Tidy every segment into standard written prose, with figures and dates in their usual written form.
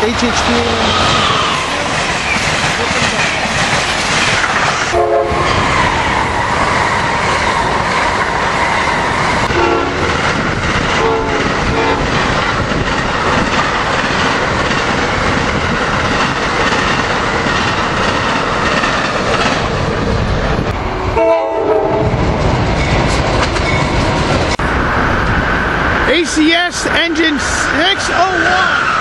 HHB. ACS engine 601.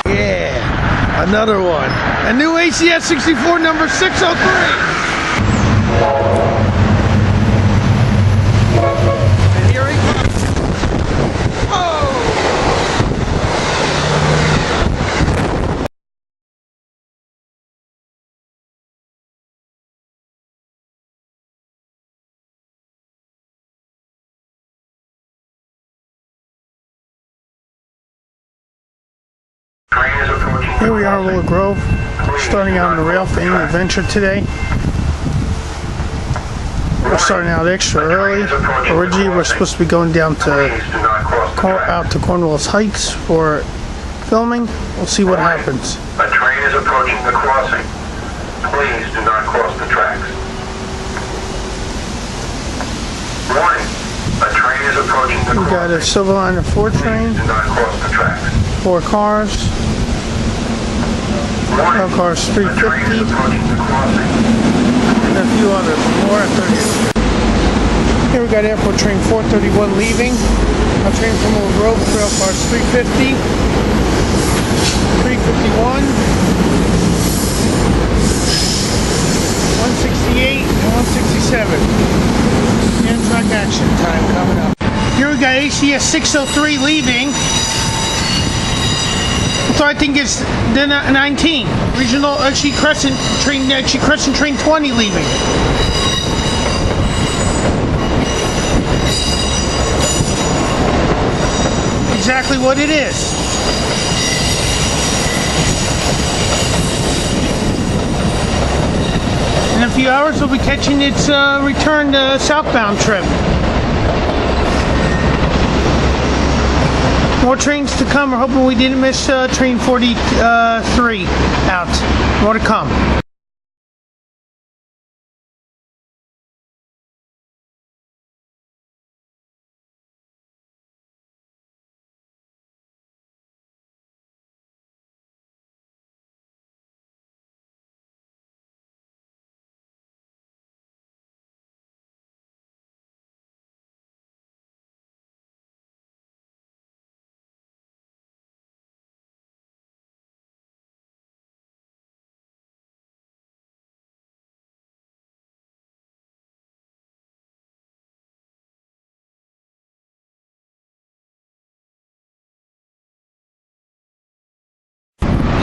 Yeah, another one. A new ACS 64 number 603. And here he comes. Whoa! Here we are, Willow Grove, starting out on the rail fame adventure today. We're starting out extra early. Originally, we're supposed to be going down to out to Cornwells Heights for filming. We'll see what happens. A train is approaching the crossing. Please do not cross the tracks. Warning. A train is approaching the crossing. We got a Viewliner 4 train. Do not cross the tracks. 4 cars. Rail cars 350. And a few others. More at 30. Here we got airport train 431 leaving. A train from Willow Grove. Rail cars 350. 351. 168 and 167. Amtrak action time coming up. Here we got ACS 603 leaving. So I think it's the 19 regional Crescent train 20 leaving. Exactly what it is. In a few hours we'll be catching its return southbound trip. More trains to come. We're hoping we didn't miss train 43 out. More to come.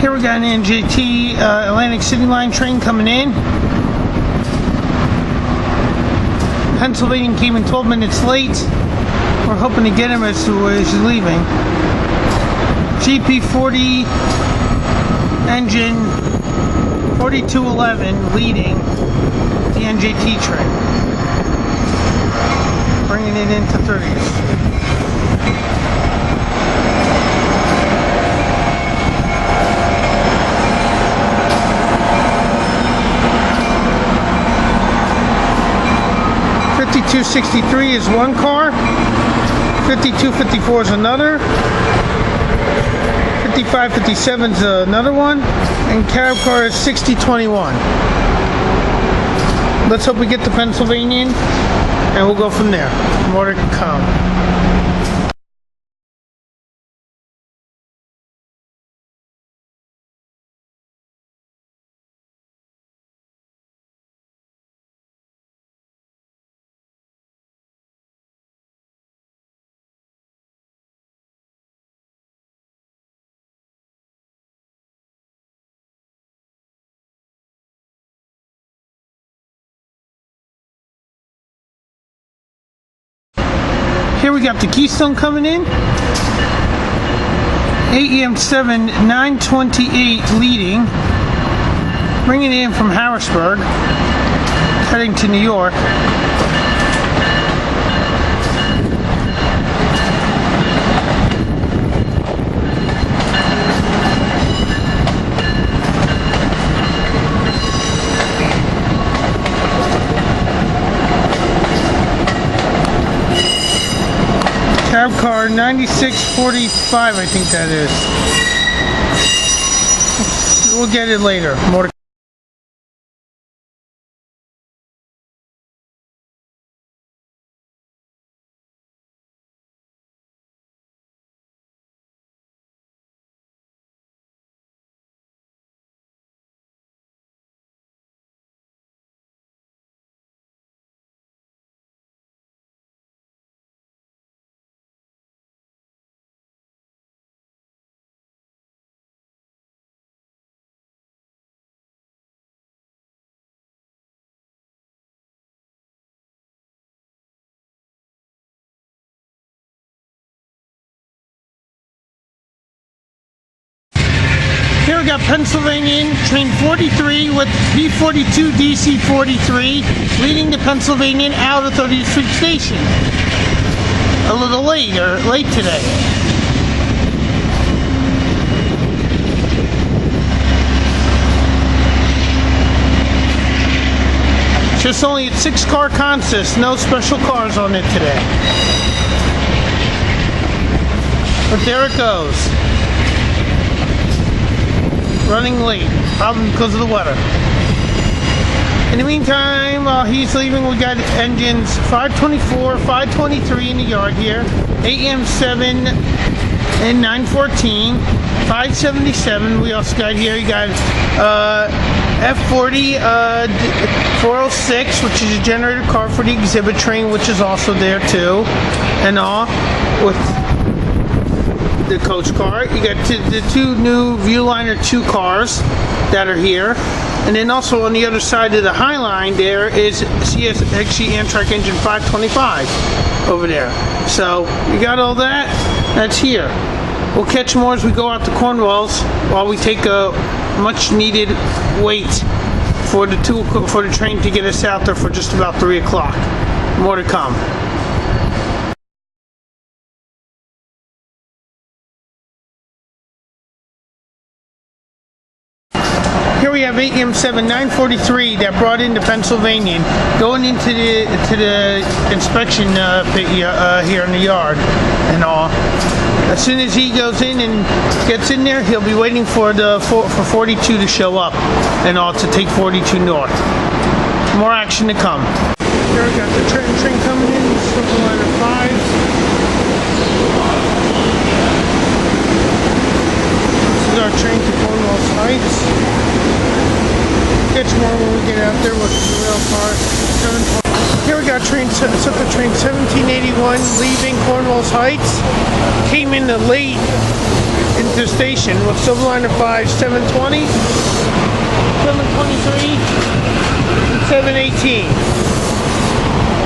Here we got an NJT Atlantic City Line train coming in. Pennsylvania came in 12 minutes late. We're hoping to get him as he's leaving. GP40 engine 4211 leading the NJT train. Bringing it into 30s. .5263 is one car, 5254 is another, 5557 is another one, and cab car is 6021. Let's hope we get the Pennsylvanian, and we'll go from there. More to come. Here we got the Keystone coming in. AEM7 928 leading. Bringing it in from Harrisburg. Heading to New York. Tab car 9645, I think that is. We'll get it later. More to Here we got Pennsylvania train 43 with B42 DC 43 leading to Pennsylvania out of 30th Street Station. A little late today. Just only a 6-car consist, no special cars on it today. But there it goes. Running late, probably because of the weather. In the meantime, while he's leaving, we got engines 524, 523 in the yard here, AM7 and 914, 577. We also got here, you got F40 406, which is a generator car for the exhibit train, which is also there too, and all with the coach car. You got the two new Viewliner 2 cars that are here, and then also on the other side of the High Line there is CSXC Amtrak engine 525 over there. So you got all that. That's here. We'll catch more as we go out to Cornwells while we take a much needed wait for the train to get us out there for just about 3 o'clock. More to come. Here we have AM7 943 that brought into Pennsylvania, going into the inspection pit here in the yard and all. As soon as he goes in and gets in there, he'll be waiting for 42 to show up and all to take 42 north. More action to come. Here we got the train coming in, Viewliner 5. This is our train to Cornwells Heights. Catch more when we get out there with the rail car. Here we got train 1781 leaving Cornwells Heights. Came in late into the station with Viewliner 5 720, 723, and 718.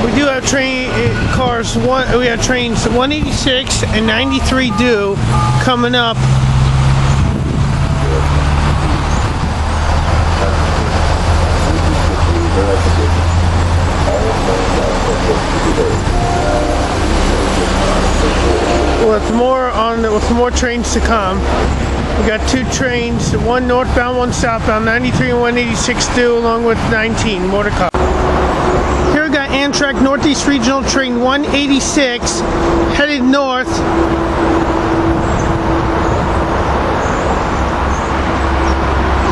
We do have we have trains 186 and 93 due coming up. With more trains to come. We got 2 trains, one northbound, one southbound, 93 and 186 due, along with 19. More to come. Here we got Amtrak Northeast Regional Train 186 headed north.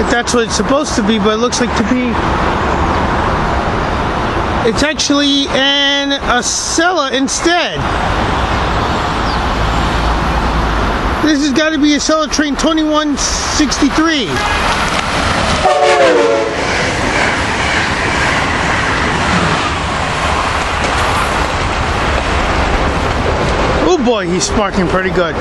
If that's what it's supposed to be, but it looks like to be. It's actually an Acela instead. This has got to be Acela train 2163. Oh boy, he's sparking pretty good.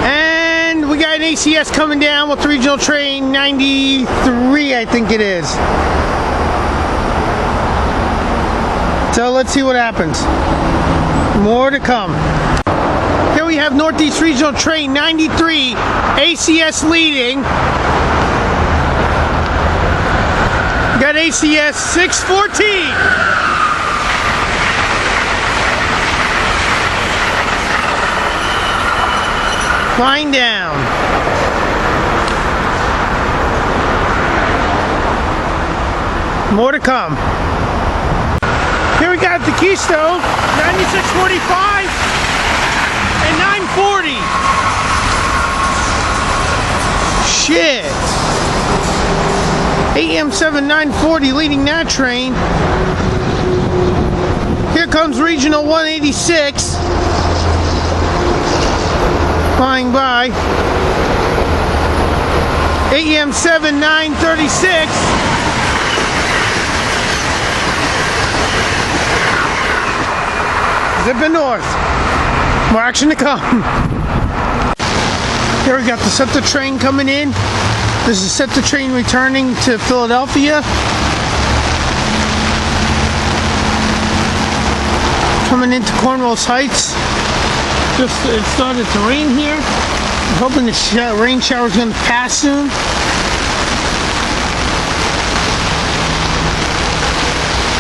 And we got an ACS coming down with the regional train 93, I think it is. So let's see what happens. More to come. Here we have Northeast Regional Train 93, ACS leading. Got ACS 614. Flying down. More to come. Here we got the Keystone 9645. At 9:40. Shit. AM7 940 leading that train. Here comes Regional 186. Flying by. AM7 936. Zipping north. More action to come. Here we got the SEPTA train coming in. This is SEPTA train returning to Philadelphia. Coming into Cornwells Heights. It started to rain here. I'm hoping the rain shower is going to pass soon.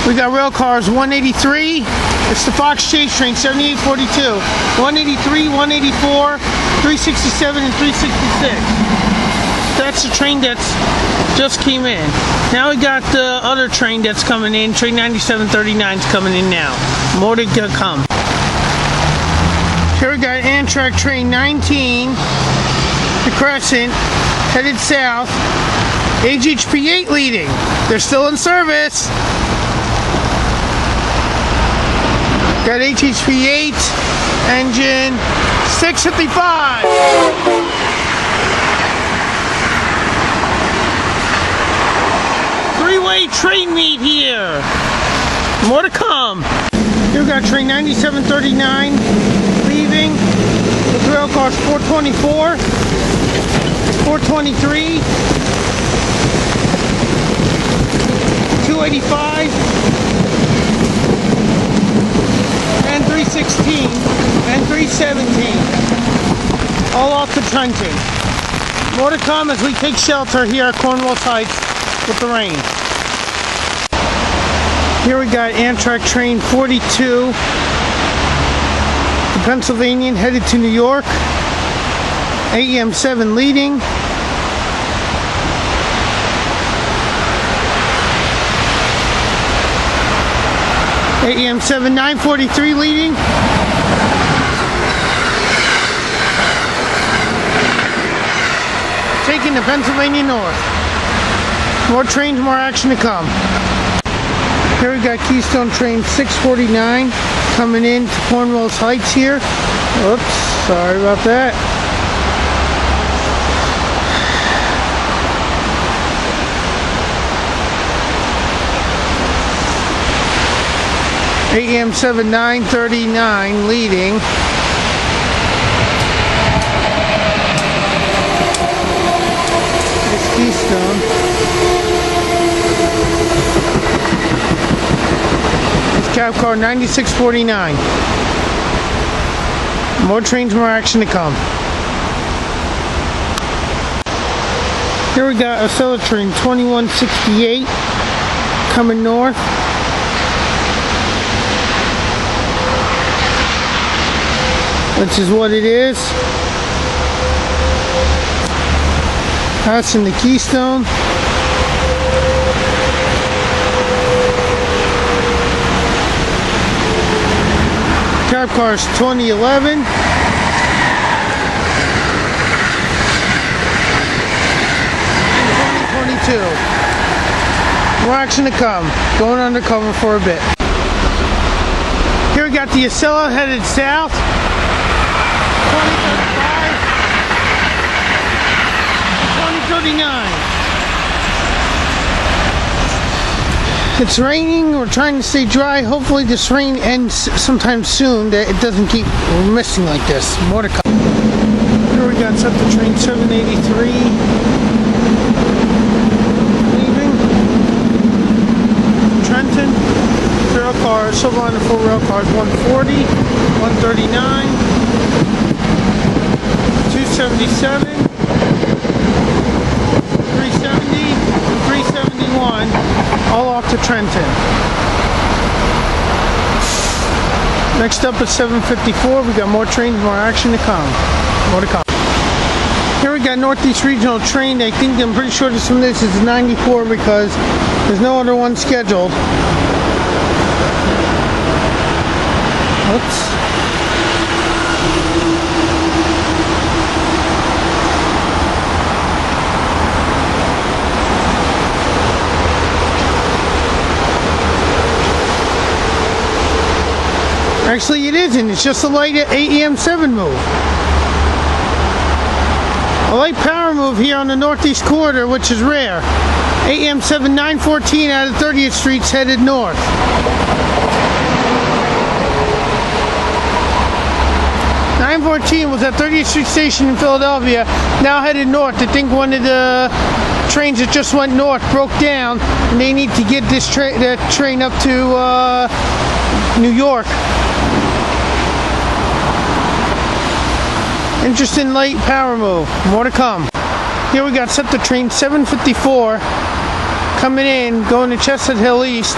We got rail cars 183. It's the Fox Chase train 7842. 183, 184, 367, and 366. That's the train that's just came in. Now we got the other train that's coming in. Train 9739 is coming in now. More to come. Here we got Amtrak train 19, the Crescent, headed south. HHP 8 leading. They're still in service. Got HHP 8, engine 655. Three-way train meet here. More to come. Here we got train 9739 leaving. The rail cars 424, 423, 285, and 316, and 317. All off to Trenton. More to come as we take shelter here at Cornwells Heights with the rain. Here we got Amtrak train 42, the Pennsylvanian headed to New York. AM7 leading. AM7 943 leading. Taking the Pennsylvania north. More trains, more action to come. Here we got Keystone train 649 coming in to Cornwells Heights here. Oops, sorry about that. AM7 939 leading. It's Keystone. It's cab car 9649. More trains, more action to come. Here we got Acela train 2168 coming north. Which is what it is. Passing the Keystone. Cab cars 2011. And 2022. More action to come. Going undercover for a bit. Here we got the Acela headed south. 2039. It's raining. We're trying to stay dry. Hopefully this rain ends sometime soon, that it doesn't keep missing like this. More to come. Here we got SEPTA train 783 leaving Trenton. Rail cars, Viewliner 4 rail cars 140, 139, 277, 370, 371, all off to Trenton. Next up at 754, we got more trains, more action to come. More to come. Here we got Northeast Regional train. I'm pretty sure this one is 94 because there's no other one scheduled. Oops. Actually, it isn't. It's just a light AEM7 move. A light power move here on the northeast corridor, which is rare. AEM7 914 out of 30th Street's headed north. Was at 30th Street Station in Philadelphia, now headed north. I think one of the trains that just went north broke down, and they need to get that train up to New York. Interesting light power move. More to come. Here we got SEPTA train 754 coming in, going to Chestnut Hill East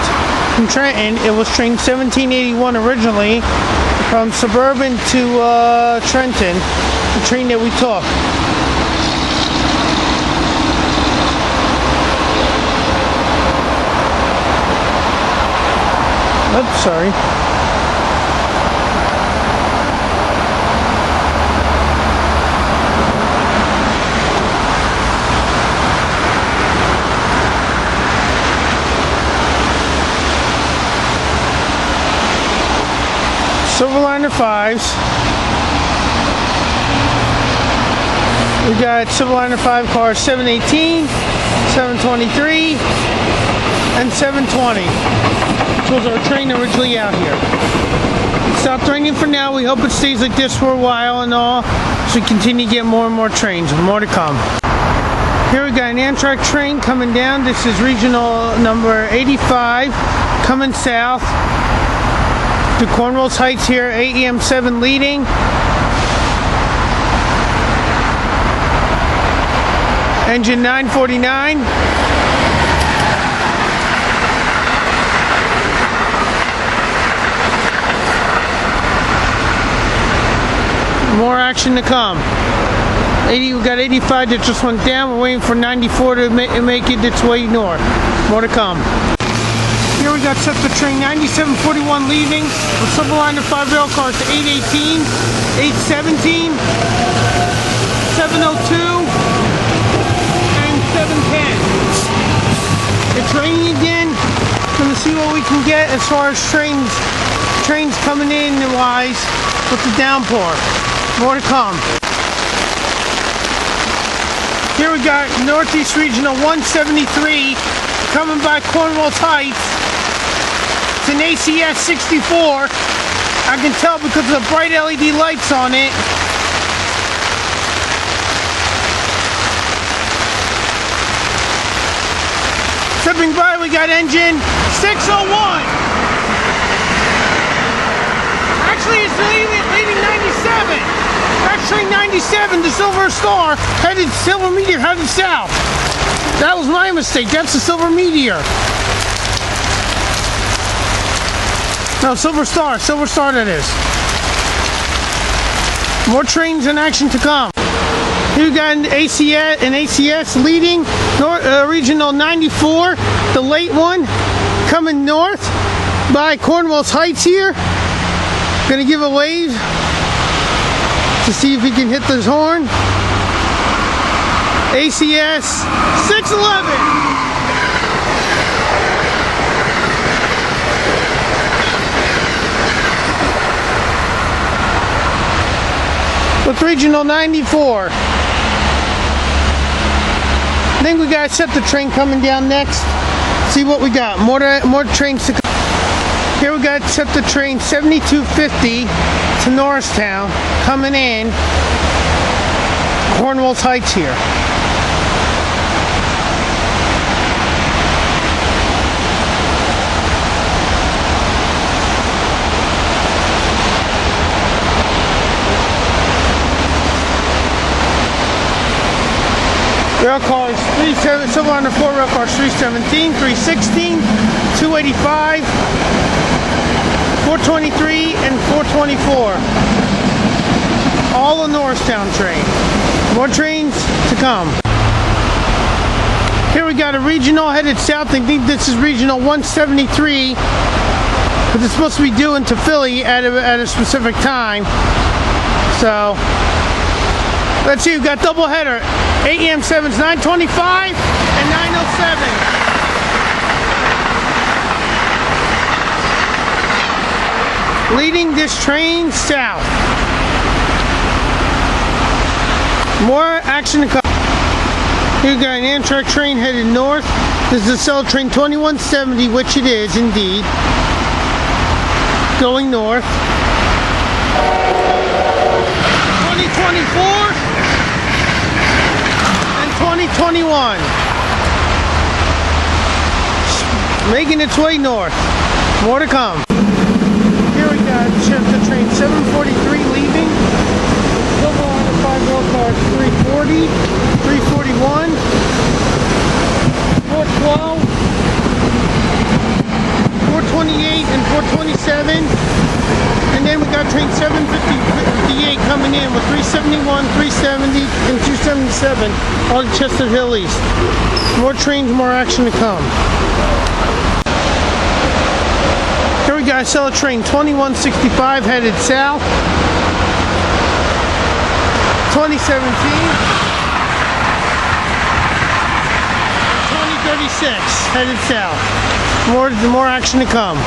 from Trenton. It was train 1781 originally, from Suburban to Trenton, the train that we took. Oops, sorry. Viewliner 5s. We got Viewliner 5 cars 718, 723, and 720. Which was our train originally out here. It stopped raining for now. We hope it stays like this for a while and all, so we continue to get more and more trains. More to come. Here we got an Amtrak train coming down. This is regional number 85 coming south to Cornwells Heights here, AEM7 leading. Engine 949. More action to come. We got 85 that just went down. We're waiting for 94 to make it its way north. More to come. Here we got SEPTA train 9741 leaving with Viewliner 5 rail cars to 818, 817, 702, and 710. It's raining again. Gonna see what we can get as far as trains coming in wise with the downpour. More to come. Here we got Northeast Regional 173 coming by Cornwells Heights. It's an ACS 64. I can tell because of the bright LED lights on it. Stepping by, we got engine 601. Actually, it's leading 97. Actually, 97, the Silver Star Silver Meteor headed south. That was my mistake. That's the Silver Meteor. No, Silver Star that is. More trains in action to come. Here we got an ACS leading Regional 94, the late one, coming north by Cornwells Heights here. Gonna give a wave to see if he can hit this horn. ACS 611. With Regional 94. I think we got SEPTA train coming down next. See what we got. More trains to come. Here we got SEPTA train 7250 to Norristown coming in. Cornwells Heights here. Rail cars, Viewliner 4 rail cars 317, 316, 285, 423, and 424. All a Norristown train. More trains to come. Here we got a regional headed south. I think this is Regional 173, but it's supposed to be due into Philly at a specific time. So let's see, we've got double header. AEM7's 925 and 907. leading this train south. More action to come. Here we got an Amtrak train headed north. This is the Cell Train 2170, which it is indeed. Going north. 2024 and 2021. Making its way north. More to come. Here we got the train 743 leaving. Viewliner 5 rail cars 340, 341, 412, 428, and 427. And then we got train 758 coming in with 371, 370, and 277 on Chester Hill East. More trains, more action to come. Here we got Cell Train 2165 headed south. 2017. 2036 headed south. More action to come.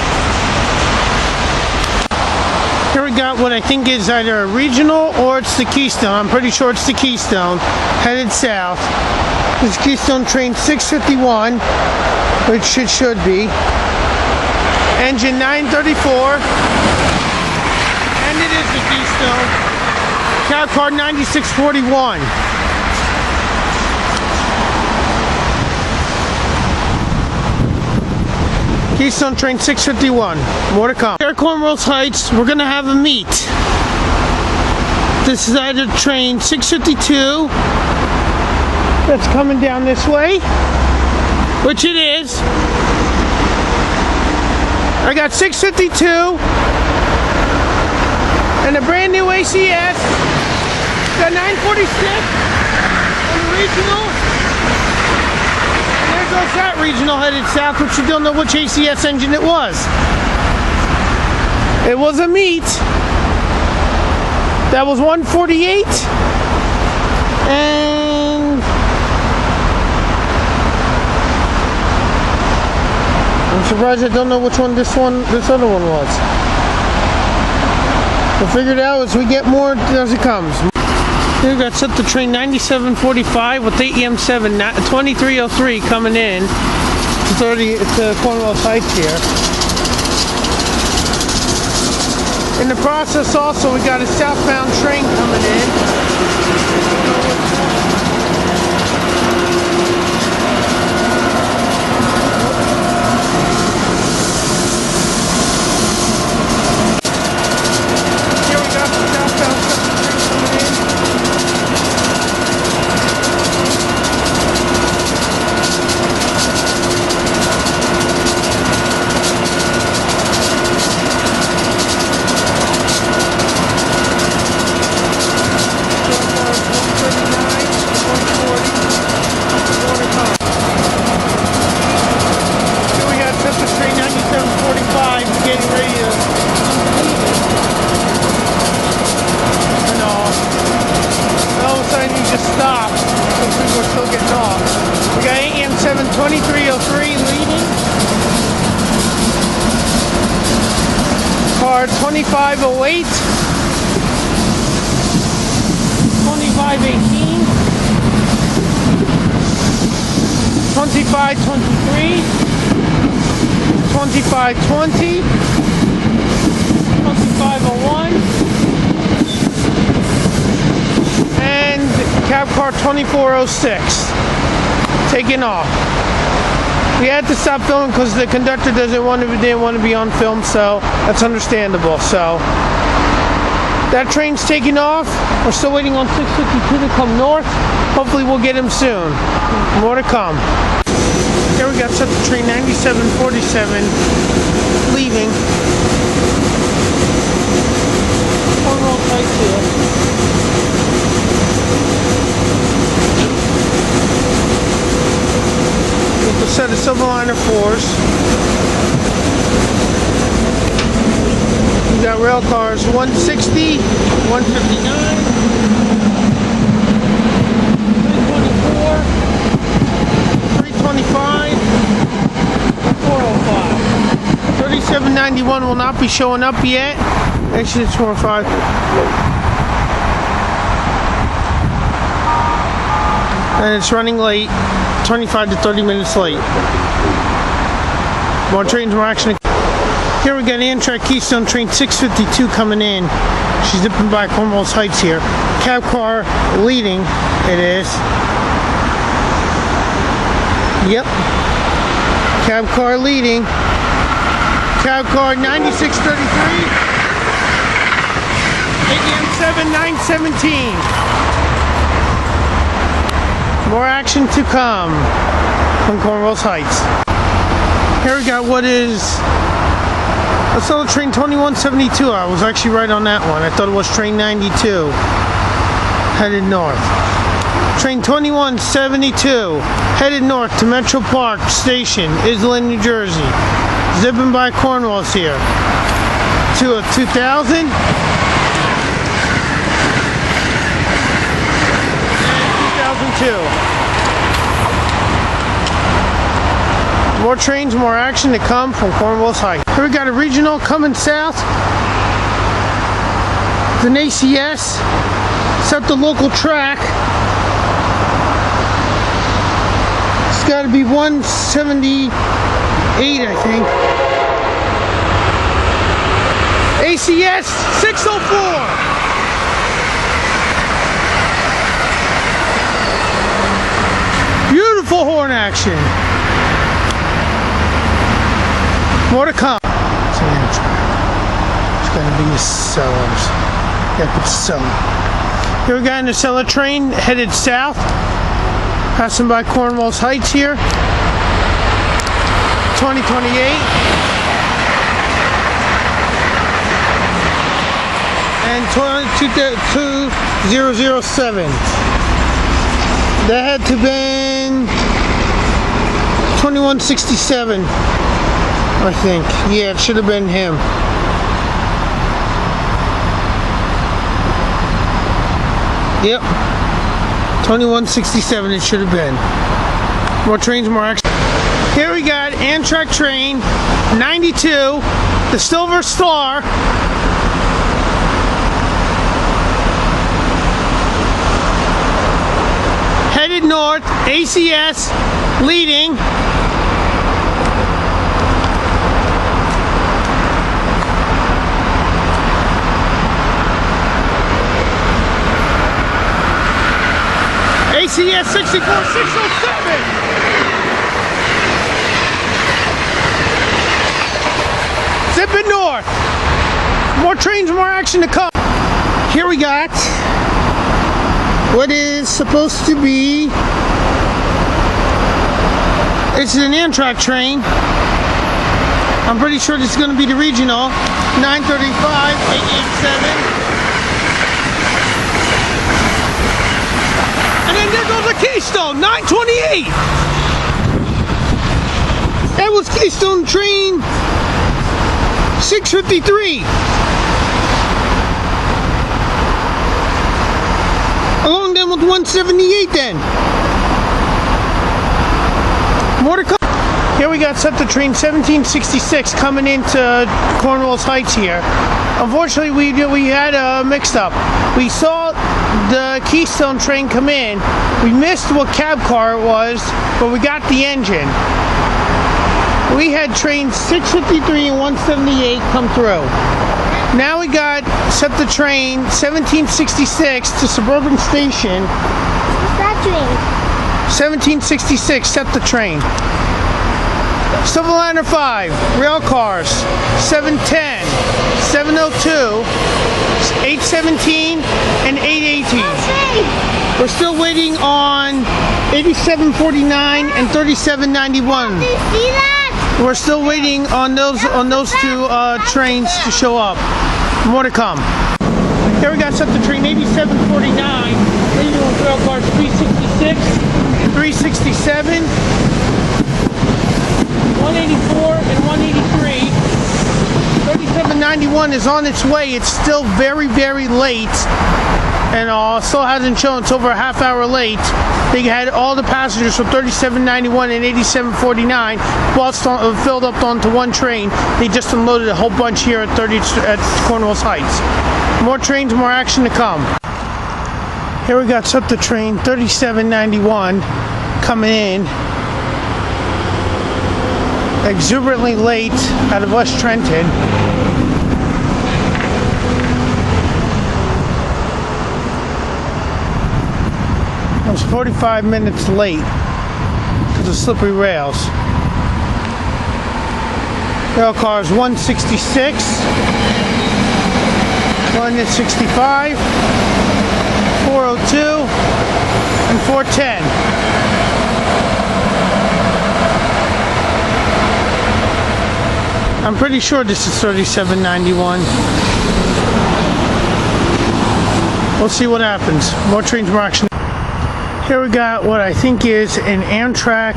Here we got what I think is either a regional or it's the Keystone. I'm pretty sure it's the Keystone headed south. This is Keystone Train 651, which it should be. Engine 934, and it is the Keystone. Cab car 9641. Keystone Train 651. More to come. Here at Cornwells Heights, we're going to have a meet. This is either train 652 that's coming down this way, which it is. I got 652 and a brand new ACS. Got 946 on the regional. And there goes that regional headed south, which you don't know which ACS engine it was. It was a meet. That was 148. And I'm surprised I don't know which one this other one was. We'll figure it out as we get more as it comes. Here we got set the train 9745 with AEM7 2303 coming in to Cornwells Heights here. In the process also we got a southbound train coming in. Stop, because people are still getting off. We got AEM7 2303 leading. Car 2508, 2518, 2523, 2520, 2501, and cab car 2406 taking off. We had to stop filming because the conductor didn't want to be on film, so that's understandable. So that train's taking off. We're still waiting on 652 to come north. Hopefully we'll get him soon. More to come. Here we got set the train 9747 leaving. Cornwells Heights here. With a set of Viewliner 4s. We got rail cars 160, 159, 324, 325, 405. 3791 will not be showing up yet. Exit 45. And it's running late, 25 to 30 minutes late. More trains, more action. Here we got Amtrak Keystone Train 652 coming in. She's zipping by Cornwells Heights here. Cab car leading, it is. Yep. Cab car leading. Cab car 9633. AM 7917. More action to come from Cornwells Heights. Here we got what is Untitled Train 2172. I was actually right on that one. I thought it was Train 92 headed north. Train 2172 headed north to Metro Park Station, Island, New Jersey. Zipping by Cornwells here. To a 2000. 2002. More trains, more action to come from Cornwells Heights. Here we got a regional coming south. It's an ACS. Set the local track. It's got to be 178, I think. ACS 604. Beautiful horn action. More to come. It's an Amtrak. It's going to be a sellers. Yeah, it's selling. Here we got an Acela train headed south. Passing by Cornwells Heights here. 2028. And 2007. That had to been 2167, I think. Yeah, it should have been him. Yep. 2167 it should have been. More trains, more action. Here we got Amtrak train 92, the Silver Star. Headed north, ACS leading. ACS 64607. Zipping north. More trains, more action to come. Here we got what is supposed to be, it's an Amtrak train. I'm pretty sure this is going to be the regional 935 887. And then there goes a Keystone 928. That was Keystone train 653. Along them with 178 then. More to come. Here we got set the train 1766 coming into Cornwells Heights here. Unfortunately, we had a mixed up. We saw the Keystone train come in. We missed what cab car it was, but we got the engine. We had trains 653 and 178 come through. Now we got set the train 1766 to Suburban Station. What's that train? 1766 set the train. Viewliner 5 rail cars 710, 702, 817, and 818. We're still waiting on 8749 and 3791. Do you see that? We're still waiting on those two trains to show up. More to come. Here we got set the train 8749, leading with rail cars 366, 367, 184, and 183. 3791 is on its way. It's still very, very late. and still hasn't shown. It's over a half hour late. They had all the passengers from 3791 and 8749 filled up onto one train. They just unloaded a whole bunch here at Cornwells Heights. More trains, more action to come. Here we got SEPTA train 3791 coming in. Exuberantly late out of West Trenton. It was 45 minutes late because of slippery rails. Rail cars 166, 165, 402, and 410. I'm pretty sure this is 3791. We'll see what happens. More trains, more action. Here we got what I think is an Amtrak.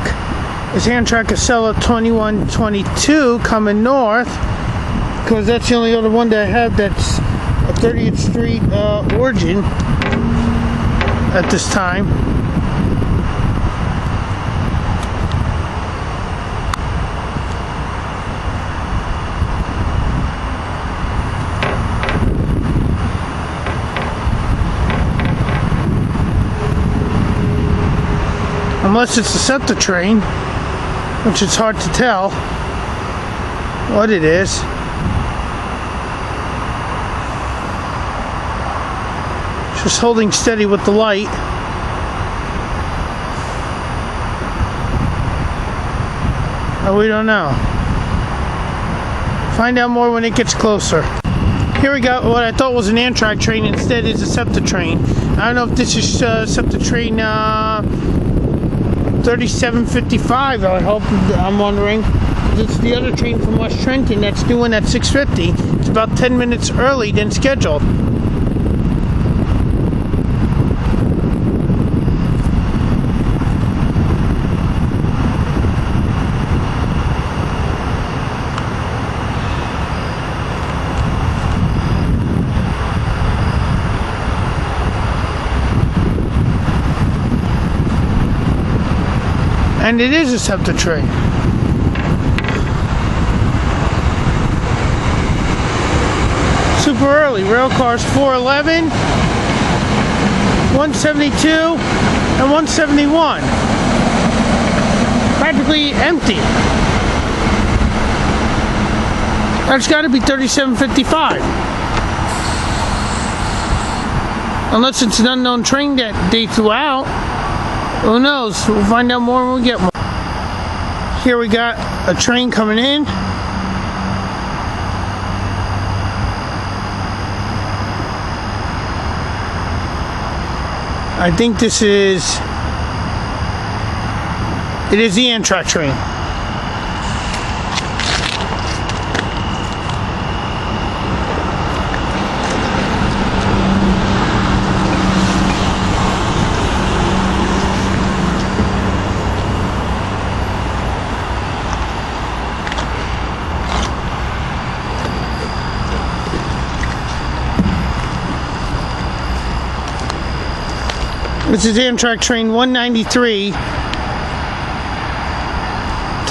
It's Amtrak Acela 2122 coming north, because that's the only other one that I have that's a 30th Street origin at this time. Unless it's a SEPTA train, which it's hard to tell what it is. Just holding steady with the light. Oh, we don't know. Find out more when it gets closer. Here we got what I thought was an Amtrak train, instead is a SEPTA train. I don't know if this is SEPTA train 3755, I hope. I'm wondering. It's the other train from West Trenton that's due in at 6:50. It's about 10 minutes early than scheduled. And it is a SEPTA train. Super early. Rail cars 411, 172, and 171. Practically empty. That's got to be 3755. Unless it's an unknown train that they threw out. Who knows? We'll find out more when we get more. Here we got a train coming in. I think this is... It is the Amtrak train. This is Amtrak train 193 to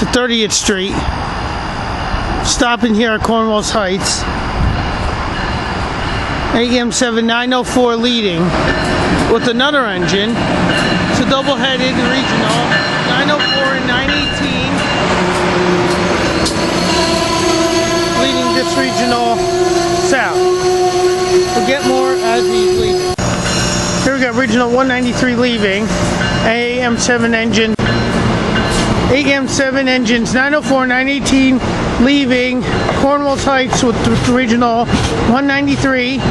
30th Street, stopping here at Cornwells Heights. AM 7904 leading with another engine. It's a double-headed regional 904 and 918 leading this regional south. We'll get more as he's leaving. Here we got regional 193 leaving, AM7 engine, AM7 engines 904, 918 leaving Cornwells Heights with regional 193.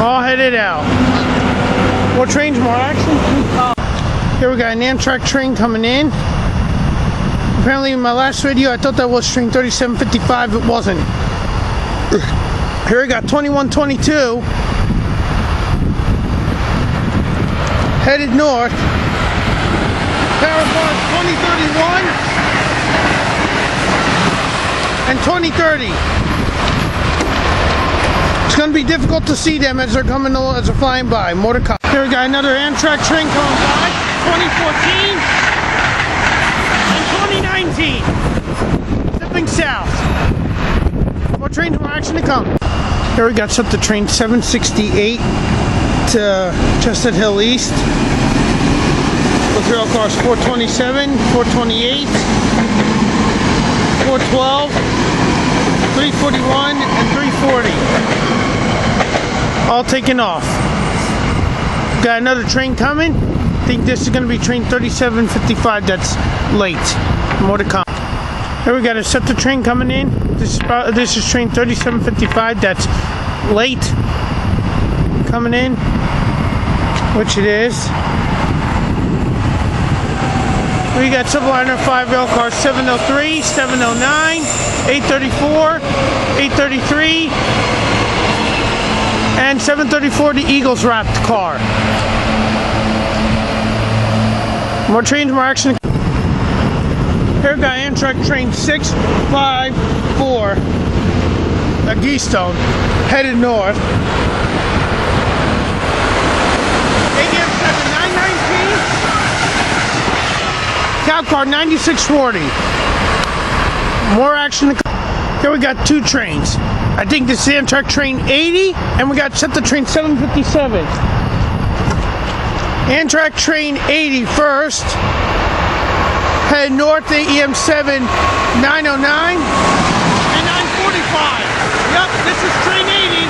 All headed out. More trains, more action. Here we got an Amtrak train coming in. Apparently in my last video I thought that was train 3755. It wasn't. Here we got 2122 headed north. Power bars 2031 and 2030. It's going to be difficult to see them as they're coming, as they're flying by. More to come. Here we got another Amtrak train coming by. 2014 and 2019. Zipping south. More trains, more action to come. Here we got set to train 768 to Chestnut Hill East. With rail cars 427, 428, 412, 341, and 340. All taken off. Got another train coming. I think this is going to be train 3755 that's late. More to come. Here we got a SEPTA train coming in. This is train 3755 that's late coming in, which it is. We got Viewliner 5 rail cars 703, 709, 834, 833, and 734 the Eagles wrapped car. More trains, more action. Here we got Amtrak train 654 at Keystone, headed north. AM 7919, cow car 9640. More action. Here we got two trains. I think this is Amtrak train 80, and we got set to train 757. Amtrak train 80 first. Head north to EM 7 909 and 945. Yep, this is train 80.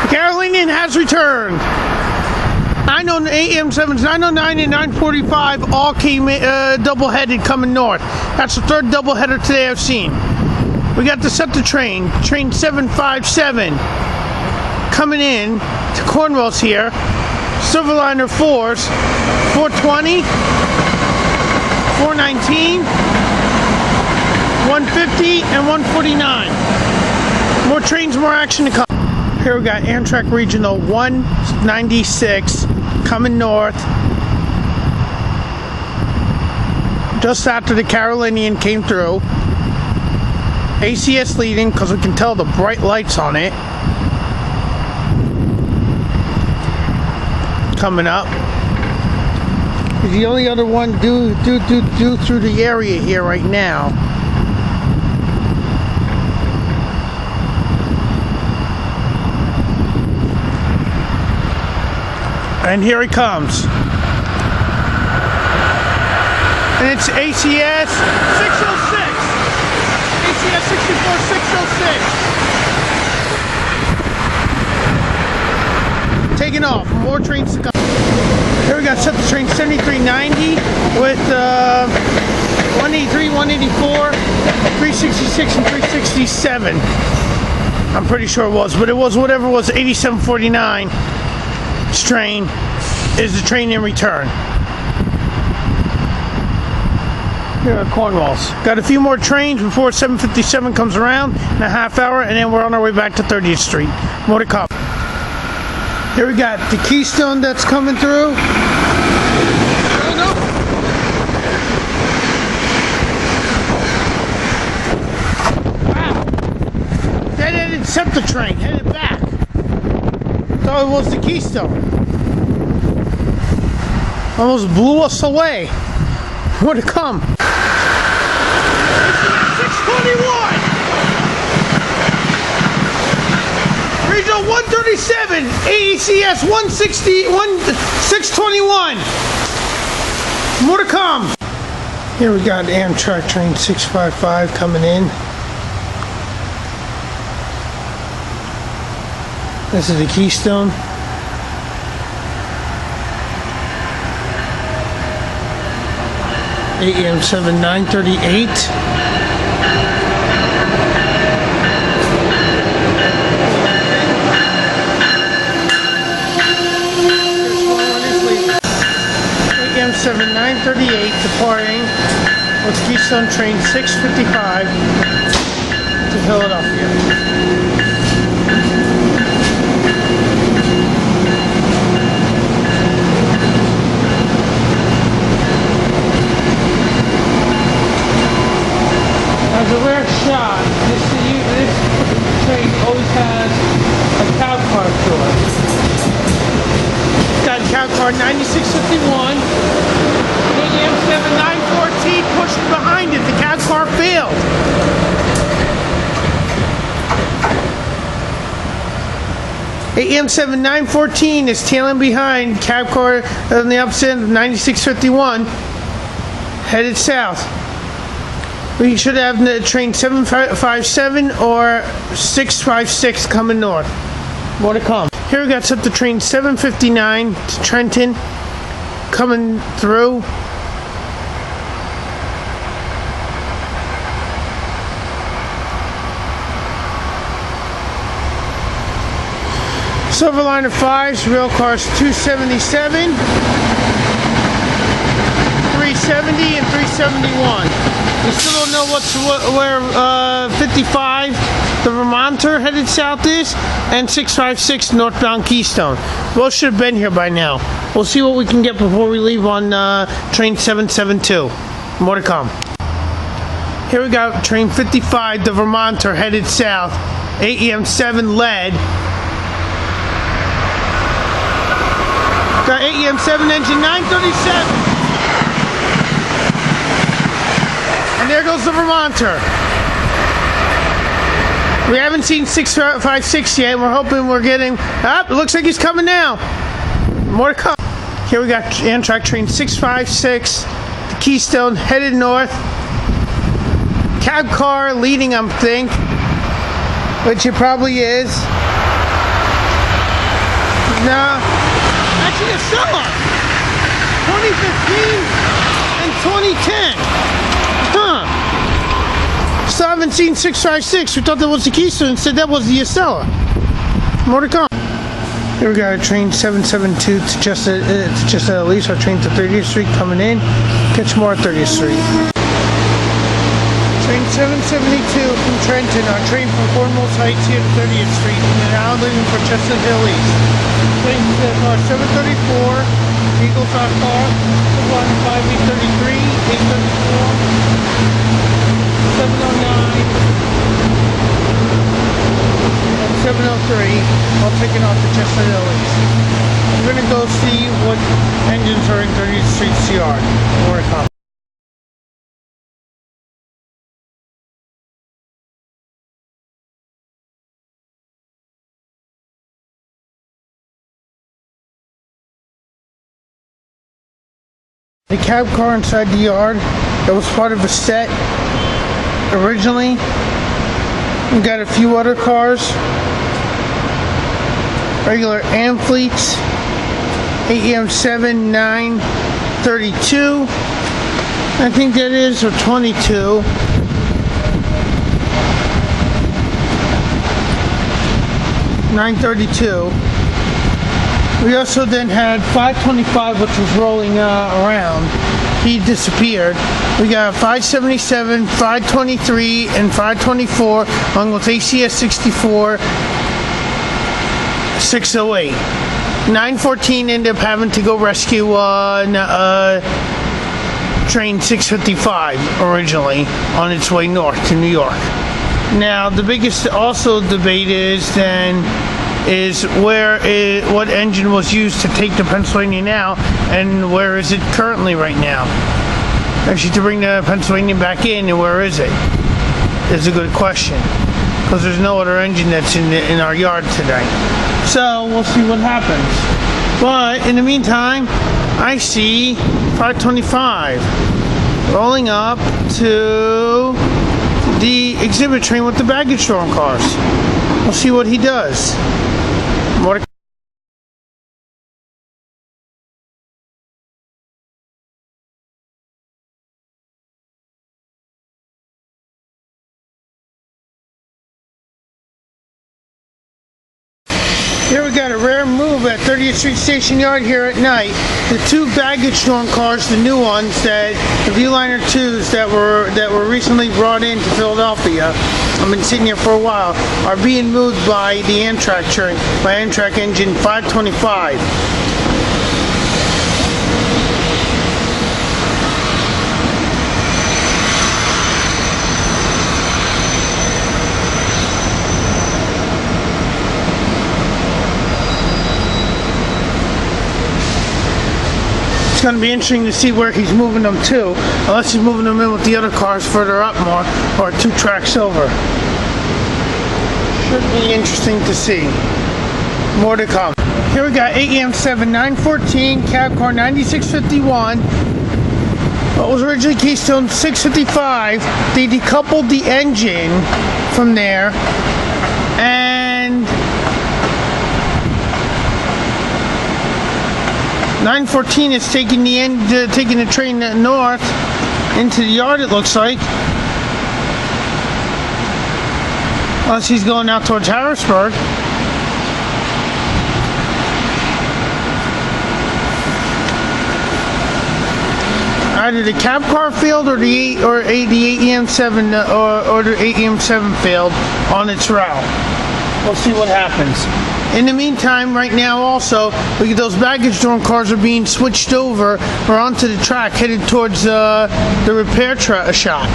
The Carolinian has returned. AM 7s 909 and 945 all came double-headed coming north. That's the third double-header today I've seen. We got the SEPTA train 757 coming in to Cornwells here. Viewliner 4s 420, 419, 150, and 149. More trains, more action to come. Here we got Amtrak Regional 196 coming north. Just after the Carolinian came through. ACS leading because we can tell the bright lights on it. Coming up. The only other one due through the area here right now. And here he comes. And it's ACS 606. ACS 64606. Taking off. More trains to come. Here we got set to train 7390 with 183, 184, 366, and 367. I'm pretty sure it was, but it was whatever it was. 8749 train is the train in return. Here at Cornwells. Got a few more trains before 757 comes around in a half hour, and then we're on our way back to 30th Street. More to come. Here we got the Keystone that's coming through. Wow. Dead-ended SEPTA train headed back. Thought it was the Keystone. Almost blew us away. More to come. 621. Regional 137, ACS 621. More to come. Here we got Amtrak train 655 coming in. This is the Keystone. AM 7938. AM 7938 departing with Keystone train 655 to Philadelphia. As a rare shot, this train always has a cow car to it. Got cow car 9651, AM 7914 pushing behind it. The cow car failed. AM 7914 is tailing behind cab car on the opposite end of 9651, headed south. We should have the train 757 or 656 coming north. More to come. Here we got something train 759 to Trenton coming through. Viewliner 5s, rail cars 277, 370, and 371. We still don't know where 55, the Vermonter headed south is, and 656 northbound Keystone. Both should have been here by now. We'll see what we can get before we leave on train 772. More to come. Here we got train 55, the Vermonter headed south, AM7 lead. Got AM7 engine 937. And there goes the Vermonter. We haven't seen 656 yet. We're hoping we're getting... it looks like he's coming now. More to come. Here we got Amtrak train 656 to Keystone, headed north. Cab car leading, I think. Which it probably is. No. Actually, a seller. 2015 and 2010. Huh. Still haven't seen 656. We thought that was the Keystone. Instead, that was the Acela. More to come. Here we got a train 772 to just at least our train to 30th Street coming in. Catch more at 30th Street. Train 772 from Trenton. Our train from Cornwells Heights here to 30th Street. And now leaving for Chestnut Hill East. Train car 734. Eagle Fast Car. 533. 834. 709 and 703, all taken off the Chestnut Hill East. We're going to go see what engines are in 30th Street's yard. More to come. The cab car inside the yard that was part of a set originally. We got a few other cars, regular Amfleets, AM7 932, I think that is, or 22. $932. We also then had 525, which was rolling around. He disappeared. We got 577, 523, and 524, along with ACS 64, 608. 914 ended up having to go rescue train 655 originally on its way north to New York. Now, the biggest also debate is what engine was used to take the Pennsylvania now, and where is it currently right now? Actually, to bring the Pennsylvania back in, and where is it? Is a good question, because there's no other engine that's in our yard today. So we'll see what happens. But in the meantime, I see 525 rolling up to the exhibit train with the baggage storm cars. We'll see what he does. More to Here we got a rare move at 30th Street Station Yard here at night. The two baggage storm cars, the new ones, the Viewliner 2s that were recently brought into Philadelphia, I've been sitting here for a while, are being moved by the Amtrak train, by Amtrak engine 525. It's going to be interesting to see where he's moving them to, unless he's moving them in with the other cars further up more, or 2 tracks over. Should be interesting to see. More to come. Here we got AEM7 914, cab car 9651. What was originally Keystone 655. They decoupled the engine from there, and 914 is taking the train north into the yard, it looks like. Unless he's going out towards Harrisburg. Either the cab car failed or the AEM7 or the AEM7 failed on its route. We'll see what happens. In the meantime, right now also, those baggage dorm cars are being switched over or onto the track, headed towards the repair shop.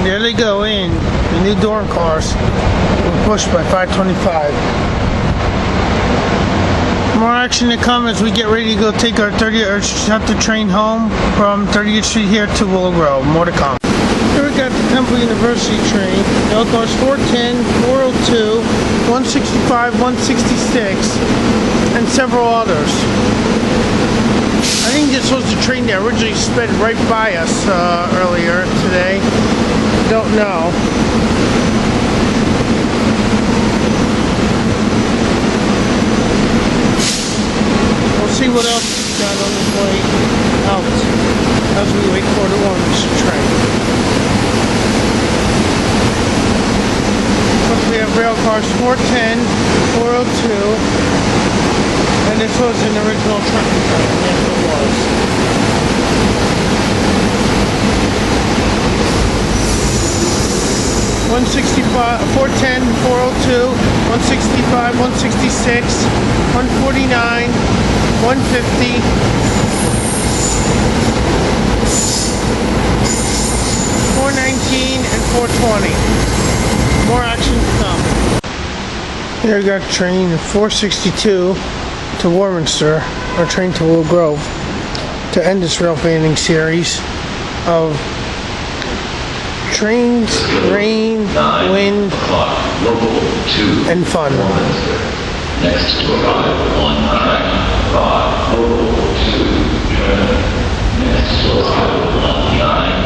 There they go in, the new dorm cars, pushed by 525. More action to come as we get ready to go take our 30th Chapter train home from 30th Street here to Willow Grove. More to come. Here we got the Temple University train. L cars 410, 402, 165, 166, and several others. I think this was the train that originally sped right by us earlier today. Don't know. We'll see what else he's got on his way out as we wait for the orange train. Plus we have rail cars 410, 402, and this was an original train. Yes, it was. 165, 410, 402, 165, 166, 149, 150, 419, and 420. More action to come. Here we got train 462 to Warminster, or train to Willow Grove, to end this rail fanning series of trains, rain, wind, and fun. Next to arrive on track 5, local 2, train. Next to arrive on 9,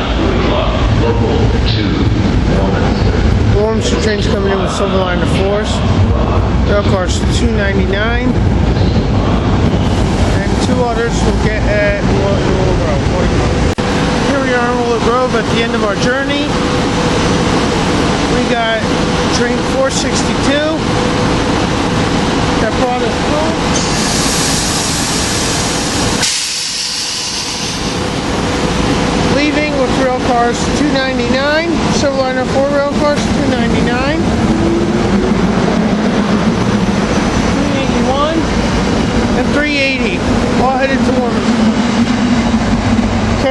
local 2, Warminster. Warminster train's coming in with Silverliner 4s. Rail cars 299, and 2 others will get at Willow Grove. Here we are in Willow Grove at the end of our journey. We got train 462 that brought us home. Leaving with rail cars 299, Silverliner 4 rail cars 299.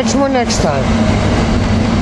catch more next time.